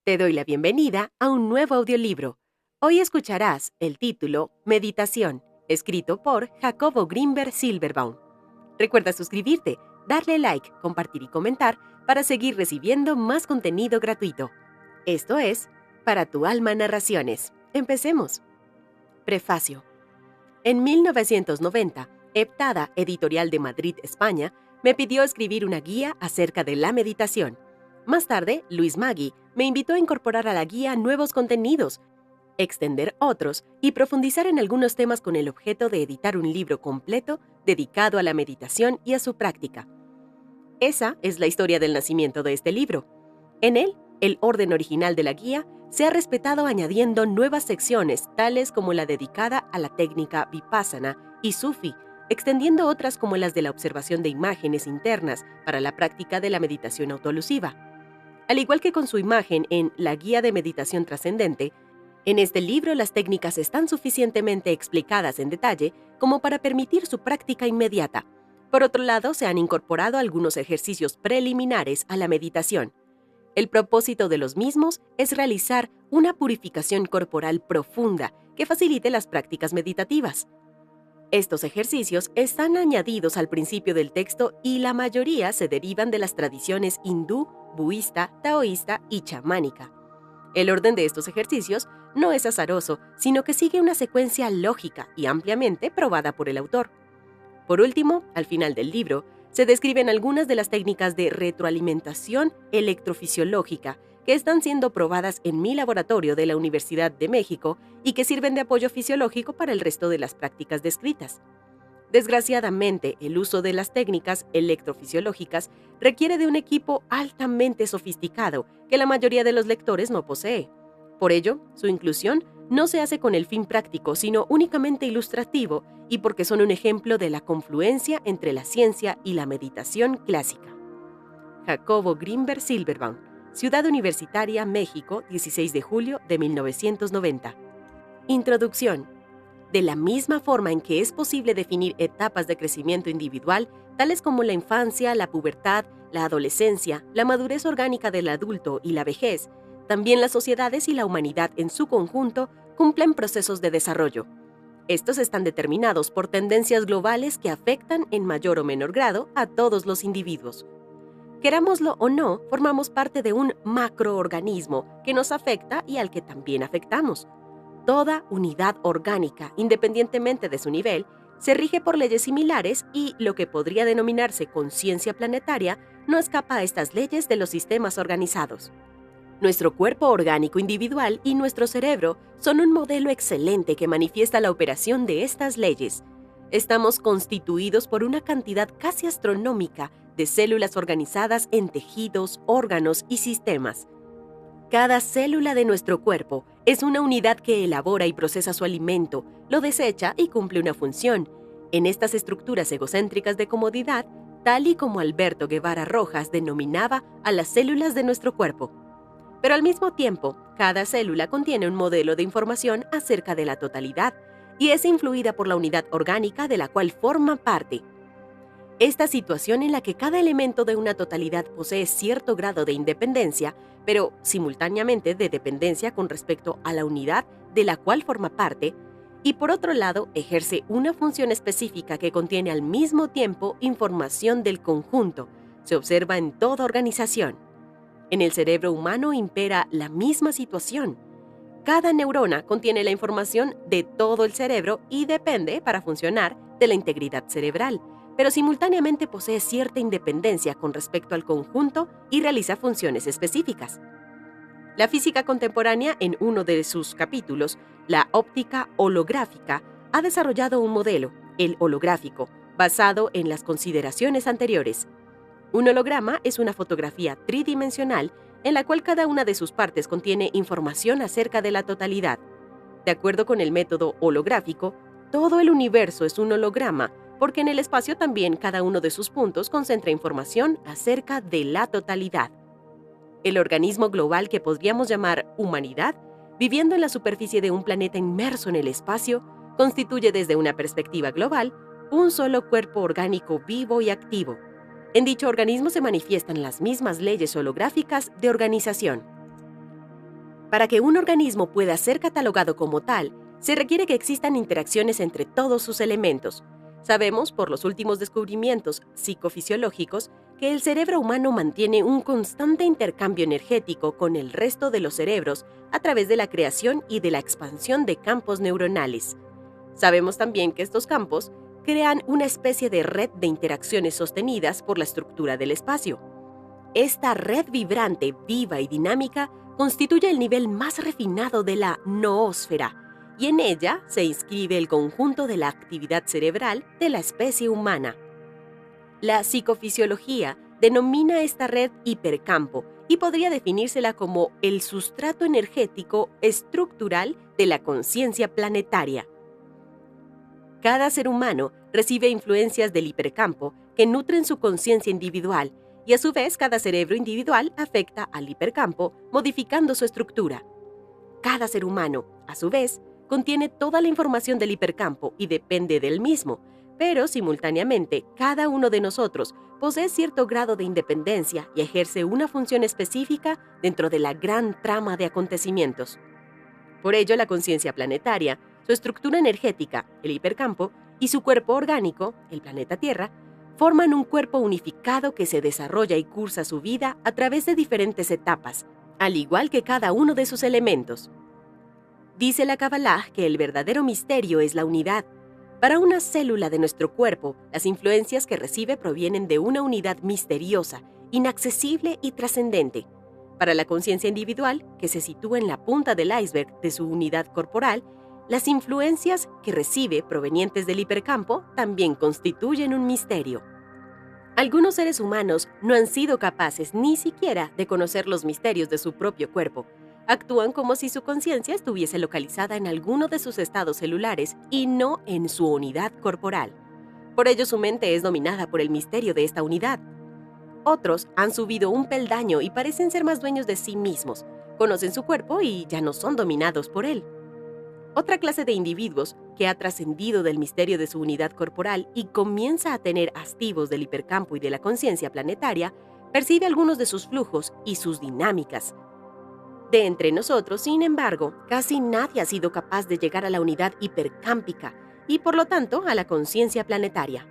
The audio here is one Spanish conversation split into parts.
Te doy la bienvenida a un nuevo audiolibro. Hoy escucharás el título Meditación, escrito por Jacobo Grinberg Silverbaum. Recuerda suscribirte, darle like, compartir y comentar para seguir recibiendo más contenido gratuito. Esto es Para tu alma narraciones. Empecemos. Prefacio. En 1990, Heptada, editorial de Madrid, España, me pidió escribir una guía acerca de la meditación. Más tarde, Luis Maggi me invitó a incorporar a la guía nuevos contenidos, extender otros y profundizar en algunos temas con el objeto de editar un libro completo dedicado a la meditación y a su práctica. Esa es la historia del nacimiento de este libro. En él, el orden original de la guía se ha respetado añadiendo nuevas secciones, tales como la dedicada a la técnica Vipassana y Sufi, extendiendo otras como las de la observación de imágenes internas para la práctica de la meditación autoalusiva. Al igual que con su imagen en La Guía de Meditación Trascendente, en este libro las técnicas están suficientemente explicadas en detalle como para permitir su práctica inmediata. Por otro lado, se han incorporado algunos ejercicios preliminares a la meditación. El propósito de los mismos es realizar una purificación corporal profunda que facilite las prácticas meditativas. Estos ejercicios están añadidos al principio del texto y la mayoría se derivan de las tradiciones hindú, budista, taoísta y chamánica. El orden de estos ejercicios no es azaroso, sino que sigue una secuencia lógica y ampliamente probada por el autor. Por último, al final del libro, se describen algunas de las técnicas de retroalimentación electrofisiológica que están siendo probadas en mi laboratorio de la Universidad de México y que sirven de apoyo fisiológico para el resto de las prácticas descritas. Desgraciadamente, el uso de las técnicas electrofisiológicas requiere de un equipo altamente sofisticado que la mayoría de los lectores no posee. Por ello, su inclusión no se hace con el fin práctico, sino únicamente ilustrativo y porque son un ejemplo de la confluencia entre la ciencia y la meditación clásica. Jacobo Grinberg Silverbaum, Ciudad Universitaria, México, 16 de julio de 1990. Introducción. De la misma forma en que es posible definir etapas de crecimiento individual, tales como la infancia, la pubertad, la adolescencia, la madurez orgánica del adulto y la vejez, también las sociedades y la humanidad en su conjunto cumplen procesos de desarrollo. Estos están determinados por tendencias globales que afectan en mayor o menor grado a todos los individuos. Querámoslo o no, formamos parte de un macroorganismo que nos afecta y al que también afectamos. Toda unidad orgánica, independientemente de su nivel, se rige por leyes similares y lo que podría denominarse conciencia planetaria no escapa a estas leyes de los sistemas organizados. Nuestro cuerpo orgánico individual y nuestro cerebro son un modelo excelente que manifiesta la operación de estas leyes. Estamos constituidos por una cantidad casi astronómica de células organizadas en tejidos, órganos y sistemas. Cada célula de nuestro cuerpo es una unidad que elabora y procesa su alimento, lo desecha y cumple una función. En estas estructuras egocéntricas de comodidad, tal y como Alberto Guevara Rojas denominaba a las células de nuestro cuerpo. Pero al mismo tiempo, cada célula contiene un modelo de información acerca de la totalidad y es influida por la unidad orgánica de la cual forma parte. Esta situación en la que cada elemento de una totalidad posee cierto grado de independencia, pero simultáneamente de dependencia con respecto a la unidad de la cual forma parte, y por otro lado ejerce una función específica que contiene al mismo tiempo información del conjunto, se observa en toda organización. En el cerebro humano impera la misma situación. Cada neurona contiene la información de todo el cerebro y depende, para funcionar, de la integridad cerebral, pero simultáneamente posee cierta independencia con respecto al conjunto y realiza funciones específicas. La física contemporánea, en uno de sus capítulos, la óptica holográfica, ha desarrollado un modelo, el holográfico, basado en las consideraciones anteriores. Un holograma es una fotografía tridimensional en la cual cada una de sus partes contiene información acerca de la totalidad. De acuerdo con el método holográfico, todo el universo es un holograma, porque en el espacio también cada uno de sus puntos concentra información acerca de la totalidad. El organismo global que podríamos llamar humanidad, viviendo en la superficie de un planeta inmerso en el espacio, constituye desde una perspectiva global un solo cuerpo orgánico vivo y activo. En dicho organismo se manifiestan las mismas leyes holográficas de organización. Para que un organismo pueda ser catalogado como tal, se requiere que existan interacciones entre todos sus elementos. Sabemos, por los últimos descubrimientos psicofisiológicos, que el cerebro humano mantiene un constante intercambio energético con el resto de los cerebros a través de la creación y de la expansión de campos neuronales. Sabemos también que estos campos crean una especie de red de interacciones sostenidas por la estructura del espacio. Esta red vibrante, viva y dinámica constituye el nivel más refinado de la noósfera, y en ella se inscribe el conjunto de la actividad cerebral de la especie humana. La psicofisiología denomina esta red hipercampo y podría definírsela como el sustrato energético estructural de la conciencia planetaria. Cada ser humano recibe influencias del hipercampo que nutren su conciencia individual, y a su vez cada cerebro individual afecta al hipercampo, modificando su estructura. Cada ser humano, a su vez, contiene toda la información del hipercampo y depende del mismo, pero simultáneamente cada uno de nosotros posee cierto grado de independencia y ejerce una función específica dentro de la gran trama de acontecimientos. Por ello, la conciencia planetaria, su estructura energética, el hipercampo, y su cuerpo orgánico, el planeta Tierra, forman un cuerpo unificado que se desarrolla y cursa su vida a través de diferentes etapas, al igual que cada uno de sus elementos. Dice la Kabbalah que el verdadero misterio es la unidad. Para una célula de nuestro cuerpo, las influencias que recibe provienen de una unidad misteriosa, inaccesible y trascendente. Para la conciencia individual, que se sitúa en la punta del iceberg de su unidad corporal, las influencias que recibe provenientes del hipercampo también constituyen un misterio. Algunos seres humanos no han sido capaces ni siquiera de conocer los misterios de su propio cuerpo. Actúan como si su conciencia estuviese localizada en alguno de sus estados celulares y no en su unidad corporal. Por ello, su mente es dominada por el misterio de esta unidad. Otros han subido un peldaño y parecen ser más dueños de sí mismos. Conocen su cuerpo y ya no son dominados por él. Otra clase de individuos que ha trascendido del misterio de su unidad corporal y comienza a tener activos del hipercampo y de la conciencia planetaria, percibe algunos de sus flujos y sus dinámicas. De entre nosotros, sin embargo, casi nadie ha sido capaz de llegar a la unidad hipercámpica y, por lo tanto, a la conciencia planetaria.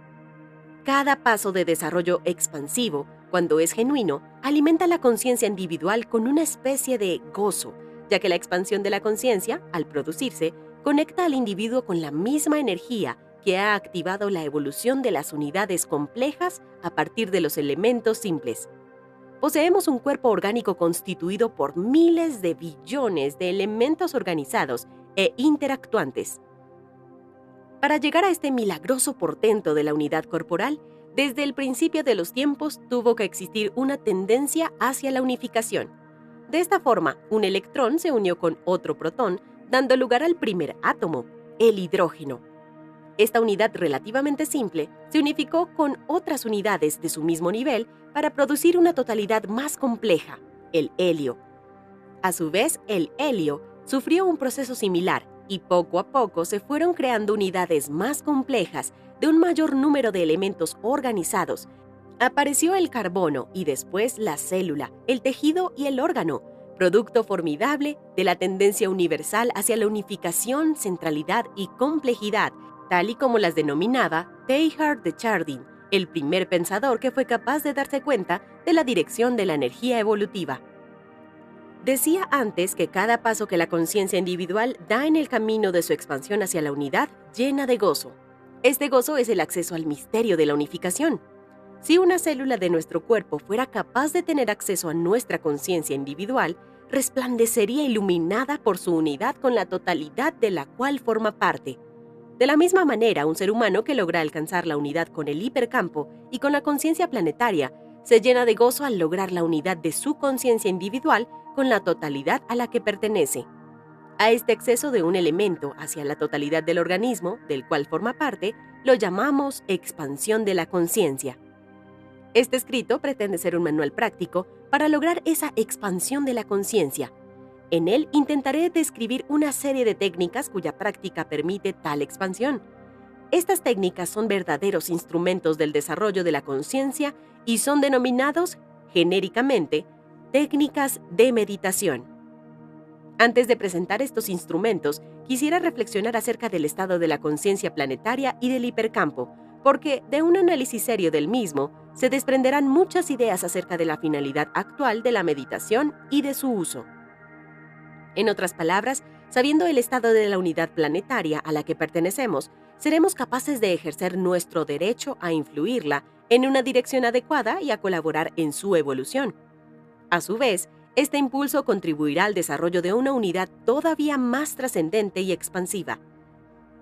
Cada paso de desarrollo expansivo, cuando es genuino, alimenta la conciencia individual con una especie de gozo, ya que la expansión de la conciencia, al producirse, conecta al individuo con la misma energía que ha activado la evolución de las unidades complejas a partir de los elementos simples. Poseemos un cuerpo orgánico constituido por miles de billones de elementos organizados e interactuantes. Para llegar a este milagroso portento de la unidad corporal, desde el principio de los tiempos tuvo que existir una tendencia hacia la unificación. De esta forma, un electrón se unió con otro protón, dando lugar al primer átomo, el hidrógeno. Esta unidad relativamente simple se unificó con otras unidades de su mismo nivel para producir una totalidad más compleja, el helio. A su vez, el helio sufrió un proceso similar y poco a poco se fueron creando unidades más complejas de un mayor número de elementos organizados. Apareció el carbono y después la célula, el tejido y el órgano, producto formidable de la tendencia universal hacia la unificación, centralidad y complejidad, tal y como las denominaba Teilhard de Chardin, el primer pensador que fue capaz de darse cuenta de la dirección de la energía evolutiva. Decía antes que cada paso que la conciencia individual da en el camino de su expansión hacia la unidad llena de gozo. Este gozo es el acceso al misterio de la unificación. Si una célula de nuestro cuerpo fuera capaz de tener acceso a nuestra conciencia individual, resplandecería iluminada por su unidad con la totalidad de la cual forma parte. De la misma manera, un ser humano que logra alcanzar la unidad con el hipercampo y con la conciencia planetaria se llena de gozo al lograr la unidad de su conciencia individual con la totalidad a la que pertenece. A este acceso de un elemento hacia la totalidad del organismo, del cual forma parte, lo llamamos expansión de la conciencia. Este escrito pretende ser un manual práctico para lograr esa expansión de la conciencia. En él intentaré describir una serie de técnicas cuya práctica permite tal expansión. Estas técnicas son verdaderos instrumentos del desarrollo de la conciencia y son denominados, genéricamente, técnicas de meditación. Antes de presentar estos instrumentos, quisiera reflexionar acerca del estado de la conciencia planetaria y del hipercampo, porque de un análisis serio del mismo se desprenderán muchas ideas acerca de la finalidad actual de la meditación y de su uso. En otras palabras, sabiendo el estado de la unidad planetaria a la que pertenecemos, seremos capaces de ejercer nuestro derecho a influirla en una dirección adecuada y a colaborar en su evolución. A su vez, este impulso contribuirá al desarrollo de una unidad todavía más trascendente y expansiva.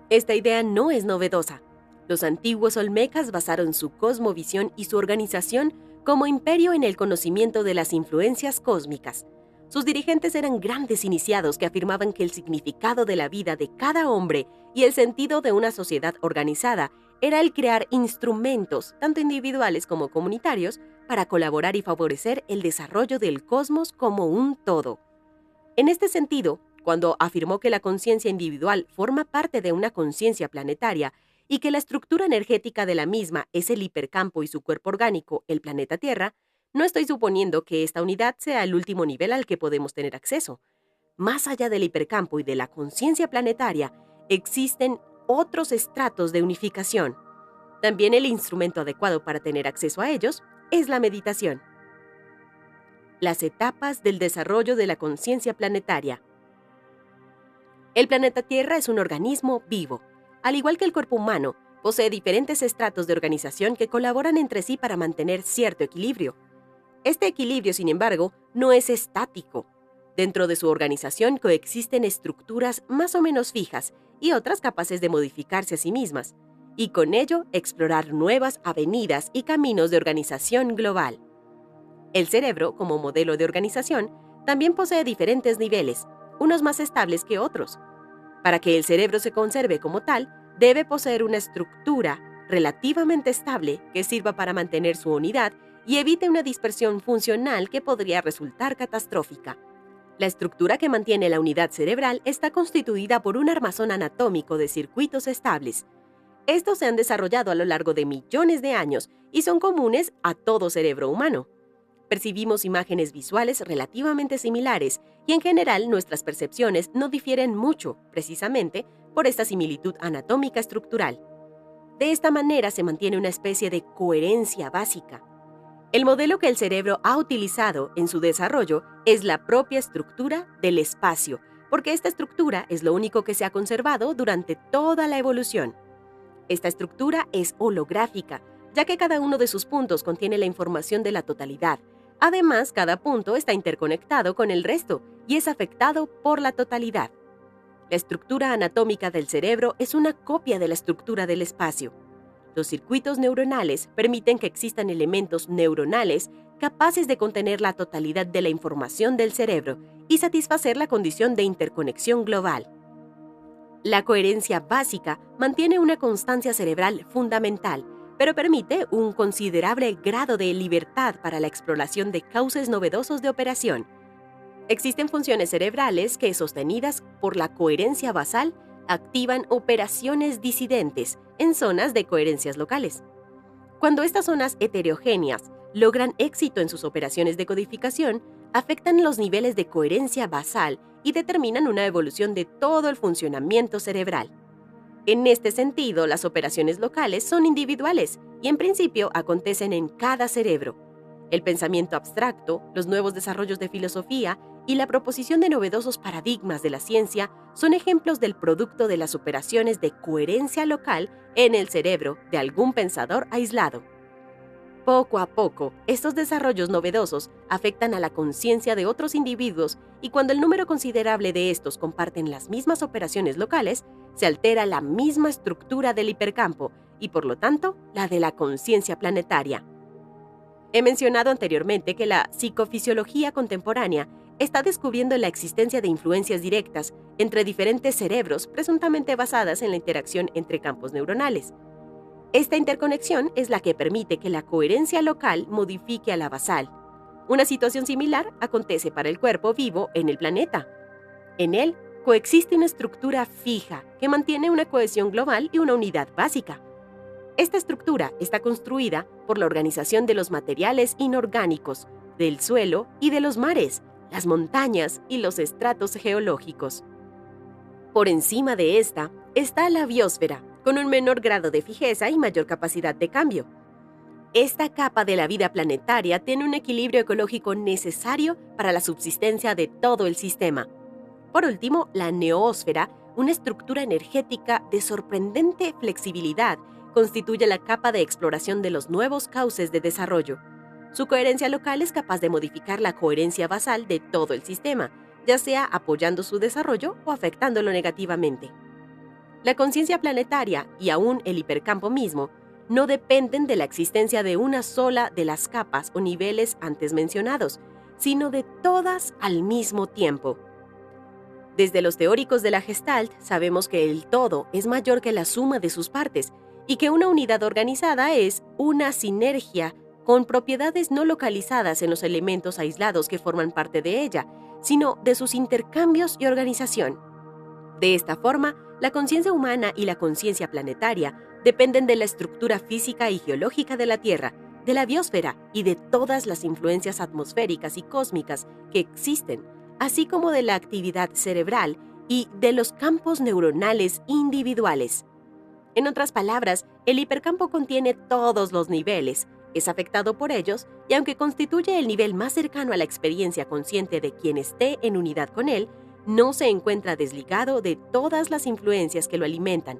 Esta idea no es novedosa. Los antiguos olmecas basaron su cosmovisión y su organización como imperio en el conocimiento de las influencias cósmicas. Sus dirigentes eran grandes iniciados que afirmaban que el significado de la vida de cada hombre y el sentido de una sociedad organizada era el crear instrumentos, tanto individuales como comunitarios, para colaborar y favorecer el desarrollo del cosmos como un todo. En este sentido, cuando afirmó que la conciencia individual forma parte de una conciencia planetaria y que la estructura energética de la misma es el hipercampo y su cuerpo orgánico, el planeta Tierra, no estoy suponiendo que esta unidad sea el último nivel al que podemos tener acceso. Más allá del hipercampo y de la conciencia planetaria, existen otros estratos de unificación. También el instrumento adecuado para tener acceso a ellos es la meditación. Las etapas del desarrollo de la conciencia planetaria. El planeta Tierra es un organismo vivo. Al igual que el cuerpo humano, posee diferentes estratos de organización que colaboran entre sí para mantener cierto equilibrio. Este equilibrio, sin embargo, no es estático. Dentro de su organización coexisten estructuras más o menos fijas y otras capaces de modificarse a sí mismas, y con ello explorar nuevas avenidas y caminos de organización global. El cerebro, como modelo de organización, también posee diferentes niveles, unos más estables que otros. Para que el cerebro se conserve como tal, debe poseer una estructura relativamente estable que sirva para mantener su unidad y evite una dispersión funcional que podría resultar catastrófica. La estructura que mantiene la unidad cerebral está constituida por un armazón anatómico de circuitos estables. Estos se han desarrollado a lo largo de millones de años y son comunes a todo cerebro humano. Percibimos imágenes visuales relativamente similares y en general nuestras percepciones no difieren mucho, precisamente por esta similitud anatómica estructural. De esta manera se mantiene una especie de coherencia básica. El modelo que el cerebro ha utilizado en su desarrollo es la propia estructura del espacio, porque esta estructura es lo único que se ha conservado durante toda la evolución. Esta estructura es holográfica, ya que cada uno de sus puntos contiene la información de la totalidad. Además, cada punto está interconectado con el resto y es afectado por la totalidad. La estructura anatómica del cerebro es una copia de la estructura del espacio. Los circuitos neuronales permiten que existan elementos neuronales capaces de contener la totalidad de la información del cerebro y satisfacer la condición de interconexión global. La coherencia básica mantiene una constancia cerebral fundamental, pero permite un considerable grado de libertad para la exploración de cauces novedosos de operación. Existen funciones cerebrales que, sostenidas por la coherencia basal, activan operaciones disidentes en zonas de coherencias locales. Cuando estas zonas heterogéneas logran éxito en sus operaciones de codificación, afectan los niveles de coherencia basal y determinan una evolución de todo el funcionamiento cerebral. En este sentido, las operaciones locales son individuales y en principio acontecen en cada cerebro. El pensamiento abstracto, los nuevos desarrollos de filosofía y la proposición de novedosos paradigmas de la ciencia son ejemplos del producto de las operaciones de coherencia local en el cerebro de algún pensador aislado. Poco a poco, estos desarrollos novedosos afectan a la conciencia de otros individuos y cuando el número considerable de estos comparten las mismas operaciones locales, se altera la misma estructura del hipercampo y, por lo tanto, la de la conciencia planetaria. He mencionado anteriormente que la psicofisiología contemporánea está descubriendo la existencia de influencias directas entre diferentes cerebros presuntamente basadas en la interacción entre campos neuronales. Esta interconexión es la que permite que la coherencia local modifique a la basal. Una situación similar acontece para el cuerpo vivo en el planeta. En él coexiste una estructura fija que mantiene una cohesión global y una unidad básica. Esta estructura está construida por la organización de los materiales inorgánicos, del suelo y de los mares, las montañas y los estratos geológicos. Por encima de esta está la biosfera, con un menor grado de fijeza y mayor capacidad de cambio. Esta capa de la vida planetaria tiene un equilibrio ecológico necesario para la subsistencia de todo el sistema. Por último, la noósfera, una estructura energética de sorprendente flexibilidad, constituye la capa de exploración de los nuevos cauces de desarrollo. Su coherencia local es capaz de modificar la coherencia basal de todo el sistema, ya sea apoyando su desarrollo o afectándolo negativamente. La conciencia planetaria y aún el hipercampo mismo no dependen de la existencia de una sola de las capas o niveles antes mencionados, sino de todas al mismo tiempo. Desde los teóricos de la Gestalt sabemos que el todo es mayor que la suma de sus partes y que una unidad organizada es una sinergia con propiedades no localizadas en los elementos aislados que forman parte de ella, sino de sus intercambios y organización. De esta forma, la conciencia humana y la conciencia planetaria dependen de la estructura física y geológica de la Tierra, de la biosfera y de todas las influencias atmosféricas y cósmicas que existen, así como de la actividad cerebral y de los campos neuronales individuales. En otras palabras, el hipercampo contiene todos los niveles, es afectado por ellos y aunque constituye el nivel más cercano a la experiencia consciente de quien esté en unidad con él, no se encuentra desligado de todas las influencias que lo alimentan.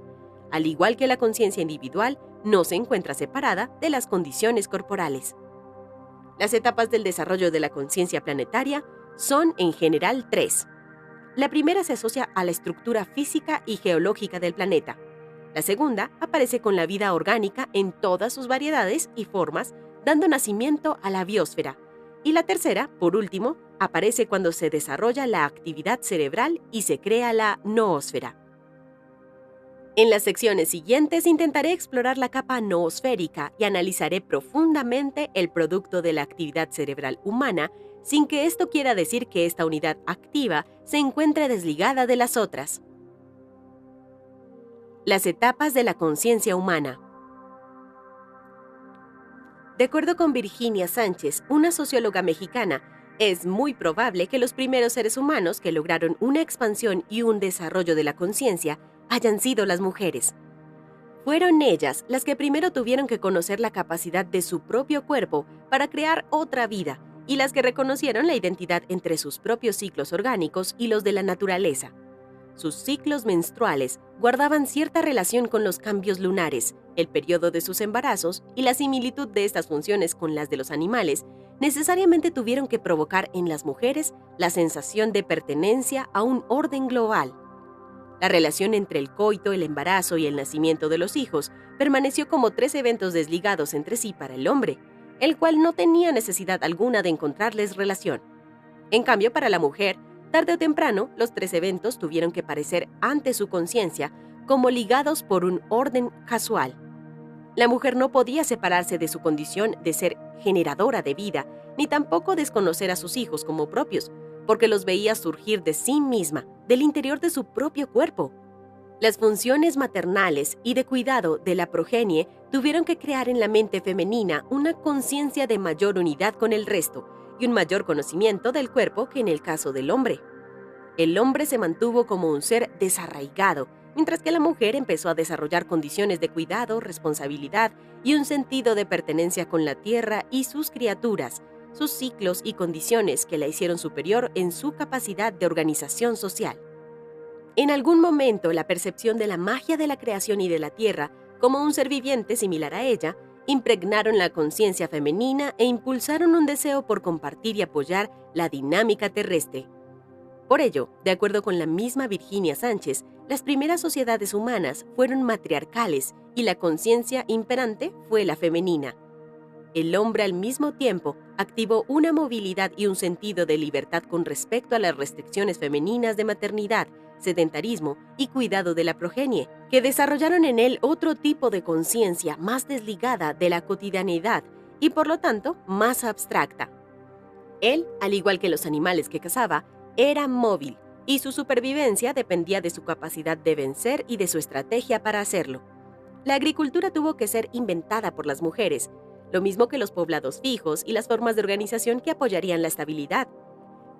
Al igual que la conciencia individual, no se encuentra separada de las condiciones corporales. Las etapas del desarrollo de la conciencia planetaria son en general 3. La primera se asocia a la estructura física y geológica del planeta. La segunda aparece con la vida orgánica en todas sus variedades y formas, dando nacimiento a la biosfera. Y la tercera, por último, aparece cuando se desarrolla la actividad cerebral y se crea la noósfera. En las secciones siguientes intentaré explorar la capa noosférica y analizaré profundamente el producto de la actividad cerebral humana, sin que esto quiera decir que esta unidad activa se encuentre desligada de las otras. Las etapas de la conciencia humana. De acuerdo con Virginia Sánchez, una socióloga mexicana, es muy probable que los primeros seres humanos que lograron una expansión y un desarrollo de la conciencia hayan sido las mujeres. Fueron ellas las que primero tuvieron que conocer la capacidad de su propio cuerpo para crear otra vida y las que reconocieron la identidad entre sus propios ciclos orgánicos y los de la naturaleza. Sus ciclos menstruales guardaban cierta relación con los cambios lunares, el periodo de sus embarazos y la similitud de estas funciones con las de los animales necesariamente tuvieron que provocar en las mujeres la sensación de pertenencia a un orden global. La relación entre el coito, el embarazo y el nacimiento de los hijos permaneció como 3 eventos desligados entre sí para el hombre, el cual no tenía necesidad alguna de encontrarles relación. En cambio, para la mujer, tarde o temprano, los 3 eventos tuvieron que parecer ante su conciencia como ligados por un orden casual. La mujer no podía separarse de su condición de ser generadora de vida, ni tampoco desconocer a sus hijos como propios, porque los veía surgir de sí misma, del interior de su propio cuerpo. Las funciones maternales y de cuidado de la progenie tuvieron que crear en la mente femenina una conciencia de mayor unidad con el resto y un mayor conocimiento del cuerpo que en el caso del hombre. El hombre se mantuvo como un ser desarraigado, mientras que la mujer empezó a desarrollar condiciones de cuidado, responsabilidad y un sentido de pertenencia con la tierra y sus criaturas, sus ciclos y condiciones que la hicieron superior en su capacidad de organización social. En algún momento, la percepción de la magia de la creación y de la tierra, como un ser viviente similar a ella, impregnaron la conciencia femenina e impulsaron un deseo por compartir y apoyar la dinámica terrestre. Por ello, de acuerdo con la misma Virginia Sánchez, las primeras sociedades humanas fueron matriarcales y la conciencia imperante fue la femenina. El hombre al mismo tiempo activó una movilidad y un sentido de libertad con respecto a las restricciones femeninas de maternidad, sedentarismo y cuidado de la progenie, que desarrollaron en él otro tipo de conciencia más desligada de la cotidianeidad y por lo tanto más abstracta. Él, al igual que los animales que cazaba, era móvil y su supervivencia dependía de su capacidad de vencer y de su estrategia para hacerlo. La agricultura tuvo que ser inventada por las mujeres, lo mismo que los poblados fijos y las formas de organización que apoyarían la estabilidad.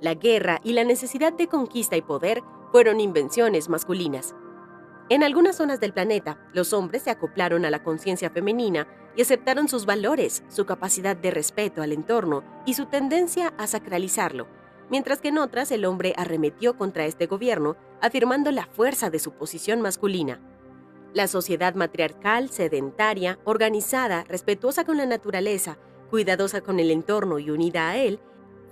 la guerra y la necesidad de conquista y poder fueron invenciones masculinas. En algunas zonas del planeta, los hombres se acoplaron a la conciencia femenina y aceptaron sus valores, su capacidad de respeto al entorno y su tendencia a sacralizarlo, mientras que en otras el hombre arremetió contra este gobierno, afirmando la fuerza de su posición masculina. La sociedad matriarcal, sedentaria, organizada, respetuosa con la naturaleza, cuidadosa con el entorno y unida a él,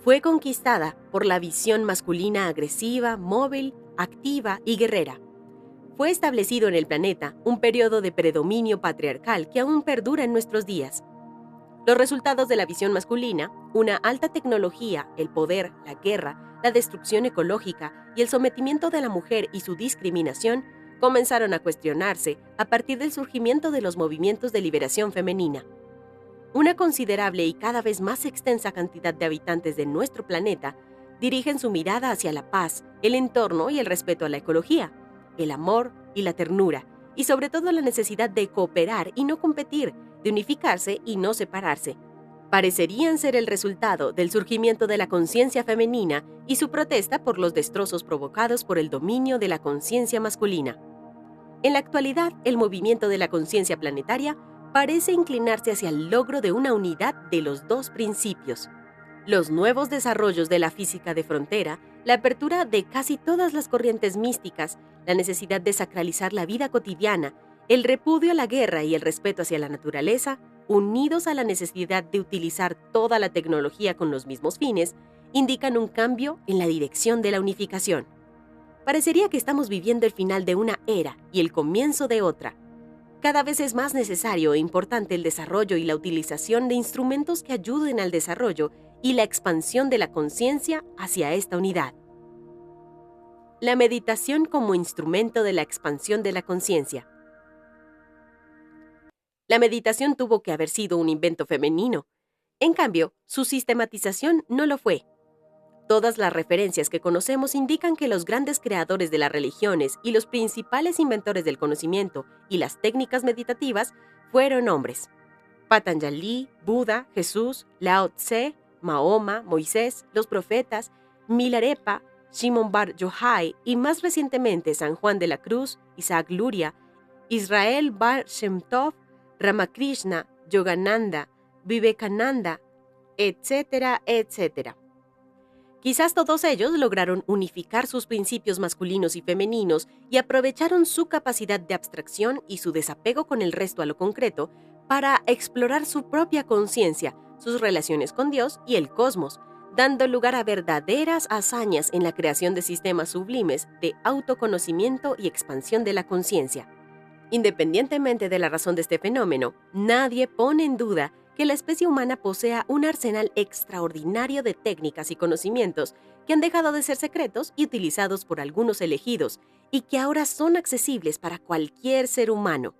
fue conquistada por la visión masculina agresiva, móvil, activa y guerrera. Fue establecido en el planeta un periodo de predominio patriarcal que aún perdura en nuestros días. Los resultados de la visión masculina, una alta tecnología, el poder, la guerra, la destrucción ecológica y el sometimiento de la mujer y su discriminación, comenzaron a cuestionarse a partir del surgimiento de los movimientos de liberación femenina. Una considerable y cada vez más extensa cantidad de habitantes de nuestro planeta dirigen su mirada hacia la paz, el entorno y el respeto a la ecología, el amor y la ternura, y sobre todo la necesidad de cooperar y no competir, de unificarse y no separarse. Parecerían ser el resultado del surgimiento de la conciencia femenina y su protesta por los destrozos provocados por el dominio de la conciencia masculina. En la actualidad, el movimiento de la conciencia planetaria parece inclinarse hacia el logro de una unidad de los dos principios. Los nuevos desarrollos de la física de frontera, la apertura de casi todas las corrientes místicas, la necesidad de sacralizar la vida cotidiana, el repudio a la guerra y el respeto hacia la naturaleza, unidos a la necesidad de utilizar toda la tecnología con los mismos fines, indican un cambio en la dirección de la unificación. Parecería que estamos viviendo el final de una era y el comienzo de otra. Cada vez es más necesario e importante el desarrollo y la utilización de instrumentos que ayuden al desarrollo y la expansión de la conciencia hacia esta unidad. La meditación como instrumento de la expansión de la conciencia. La meditación tuvo que haber sido un invento femenino. En cambio, su sistematización no lo fue. Todas las referencias que conocemos indican que los grandes creadores de las religiones y los principales inventores del conocimiento y las técnicas meditativas fueron hombres. Patanjali, Buda, Jesús, Lao Tse, Mahoma, Moisés, los profetas, Milarepa, Shimon Bar Yochai y más recientemente San Juan de la Cruz, Isaac Luria, Israel Bar Shem Tov, Ramakrishna, Yogananda, Vivekananda, etcétera, etcétera. Quizás todos ellos lograron unificar sus principios masculinos y femeninos y aprovecharon su capacidad de abstracción y su desapego con el resto a lo concreto para explorar su propia conciencia, sus relaciones con Dios y el cosmos, dando lugar a verdaderas hazañas en la creación de sistemas sublimes de autoconocimiento y expansión de la conciencia. Independientemente de la razón de este fenómeno, nadie pone en duda que la especie humana posea un arsenal extraordinario de técnicas y conocimientos que han dejado de ser secretos y utilizados por algunos elegidos y que ahora son accesibles para cualquier ser humano.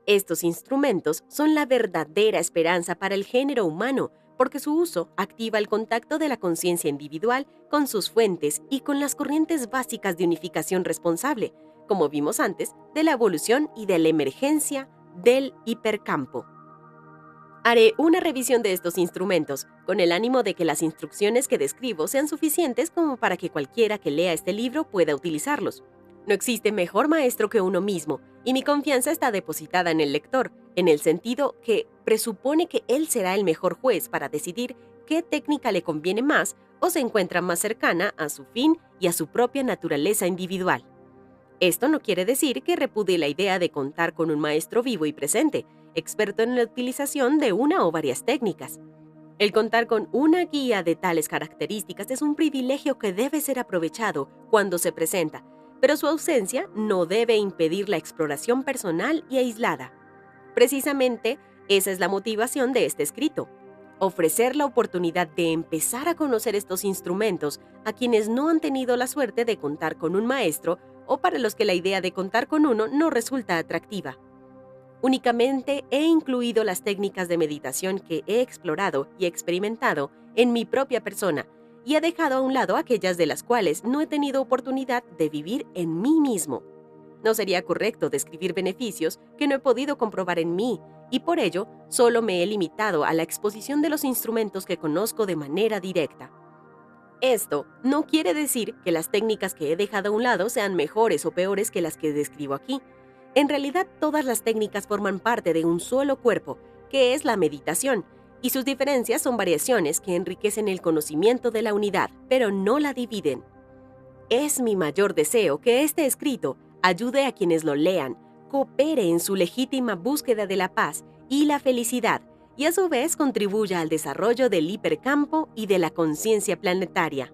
Estos instrumentos son la verdadera esperanza para el género humano porque su uso activa el contacto de la conciencia individual con sus fuentes y con las corrientes básicas de unificación responsable, como vimos antes, de la evolución y de la emergencia del hipercampo. Haré una revisión de estos instrumentos, con el ánimo de que las instrucciones que describo sean suficientes como para que cualquiera que lea este libro pueda utilizarlos. No existe mejor maestro que uno mismo, y mi confianza está depositada en el lector, en el sentido que presupone que él será el mejor juez para decidir qué técnica le conviene más o se encuentra más cercana a su fin y a su propia naturaleza individual. Esto no quiere decir que repudie la idea de contar con un maestro vivo y presente, experto en la utilización de una o varias técnicas. El contar con una guía de tales características es un privilegio que debe ser aprovechado cuando se presenta, pero su ausencia no debe impedir la exploración personal y aislada. Precisamente, esa es la motivación de este escrito: ofrecer la oportunidad de empezar a conocer estos instrumentos a quienes no han tenido la suerte de contar con un maestro o para los que la idea de contar con uno no resulta atractiva. Únicamente he incluido las técnicas de meditación que he explorado y experimentado en mi propia persona y he dejado a un lado aquellas de las cuales no he tenido oportunidad de vivir en mí mismo. No sería correcto describir beneficios que no he podido comprobar en mí y por ello solo me he limitado a la exposición de los instrumentos que conozco de manera directa. Esto no quiere decir que las técnicas que he dejado a un lado sean mejores o peores que las que describo aquí. En realidad, todas las técnicas forman parte de un solo cuerpo, que es la meditación, y sus diferencias son variaciones que enriquecen el conocimiento de la unidad, pero no la dividen. Es mi mayor deseo que este escrito ayude a quienes lo lean, coopere en su legítima búsqueda de la paz y la felicidad, y a su vez contribuya al desarrollo del hipercampo y de la conciencia planetaria.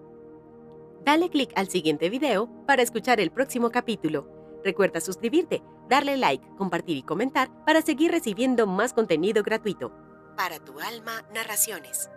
Dale clic al siguiente video para escuchar el próximo capítulo. Recuerda suscribirte, darle like, compartir y comentar para seguir recibiendo más contenido gratuito. Para tu alma, narraciones.